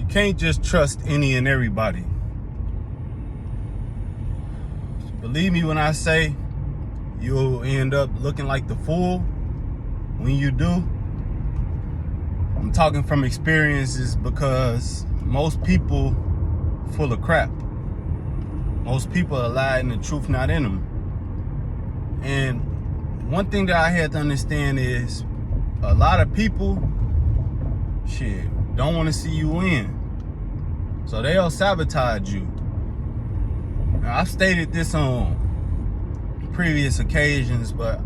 You can't just trust any and everybody. Believe me when I say you'll end up looking like the fool when you do. I'm talking from experiences because most people full of crap. Most people are lying and the truth not in them. And one thing that I had to understand is a lot of people, don't want to see you win. So they'll sabotage you. Now, I've stated this on previous occasions, but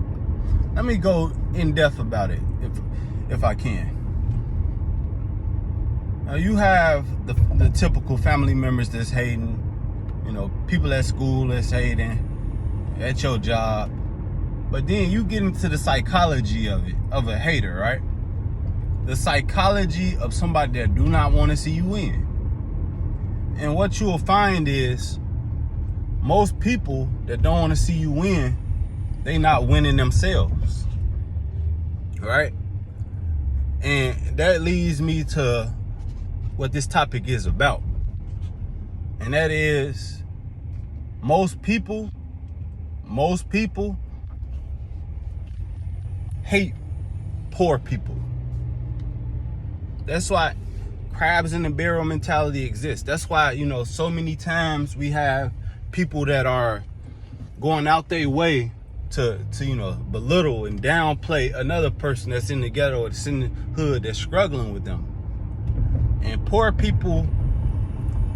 let me go in depth about it if I can. Now, you have the typical family members that's hating, people at school that's hating, at your job. But then you get into the psychology of a hater, right? The psychology of somebody that do not want to see you win. And what you'll find is most people that don't want to see you win, they not winning themselves, right? And that leads me to what this topic is about. And that is most people hate poor people. That's why crabs in the barrel mentality exists. That's why, so many times we have people that are going out their way to belittle and downplay another person that's in the ghetto or that's in the hood that's struggling with them. And poor people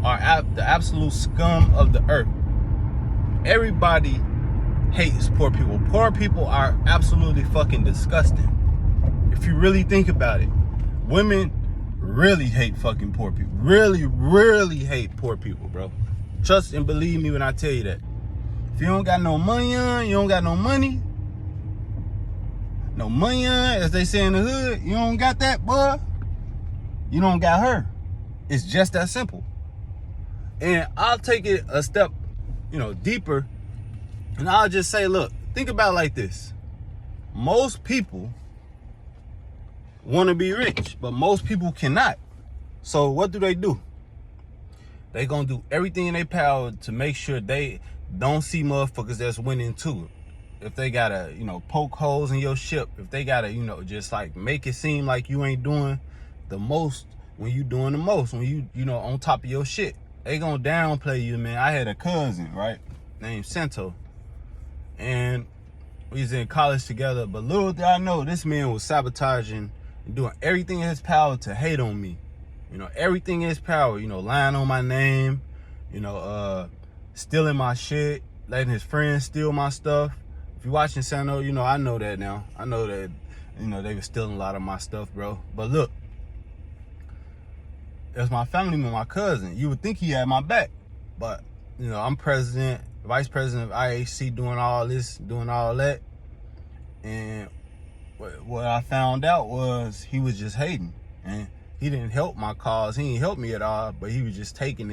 are the absolute scum of the earth. Everybody hates poor people. Poor people are absolutely fucking disgusting. If you really think about it, women really hate fucking poor people. Really, really hate poor people, bro. Trust and believe me when I tell you that. If you don't got no money on, you don't got no money. No money on, as they say in the hood, you don't got that, boy. You don't got her. It's just that simple. And I'll take it a step, deeper. And I'll just say, look, think about it like this. Most people want to be rich, but most people cannot. So what do? They gonna do everything in their power to make sure they don't see motherfuckers that's winning too. If they gotta, poke holes in your ship, if they gotta, just like make it seem like you ain't doing the most when you doing the most, when you, on top of your shit, they gonna downplay you, man. I had a cousin, right, named Santo, and we was in college together, but little did I know this man was sabotaging and doing everything in his power to hate on me. Everything in his power, lying on my name, stealing my shit, letting his friends steal my stuff. If you're watching Santo, I know that now. I know that, they were stealing a lot of my stuff, bro. But look, that's my family member, my cousin. You would think he had my back. But, I'm vice president of IHC, doing all this, doing all that. And what I found out was he was just hating. And he didn't help my cause. He didn't help me at all, but he was just taking.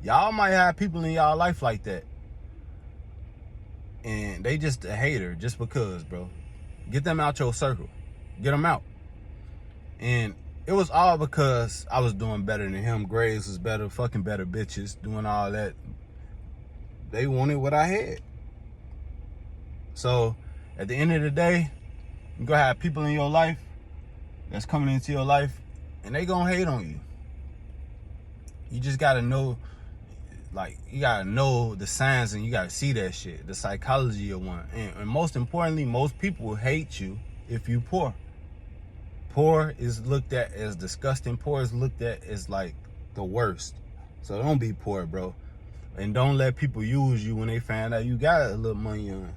Y'all might have people in y'all life like that. And they just a hater just because, bro. Get them out your circle. Get them out. And it was all because I was doing better than him. Grades was better, fucking better bitches, doing all that. They wanted what I had. So, at the end of the day, you're gonna have people in your life that's coming into your life, and they gonna hate on you. You just gotta know, you gotta know the signs, and you gotta see that shit, the psychology of one. And most importantly, most people hate you if you poor. Poor is looked at as disgusting. Poor is looked at as like the worst. So don't be poor, bro. And don't let people use you when they find out you got a little money on.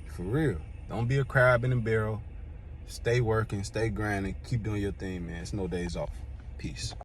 For real. Don't be a crab in the barrel. Stay working, stay grinding, keep doing your thing, man. It's no days off. Peace.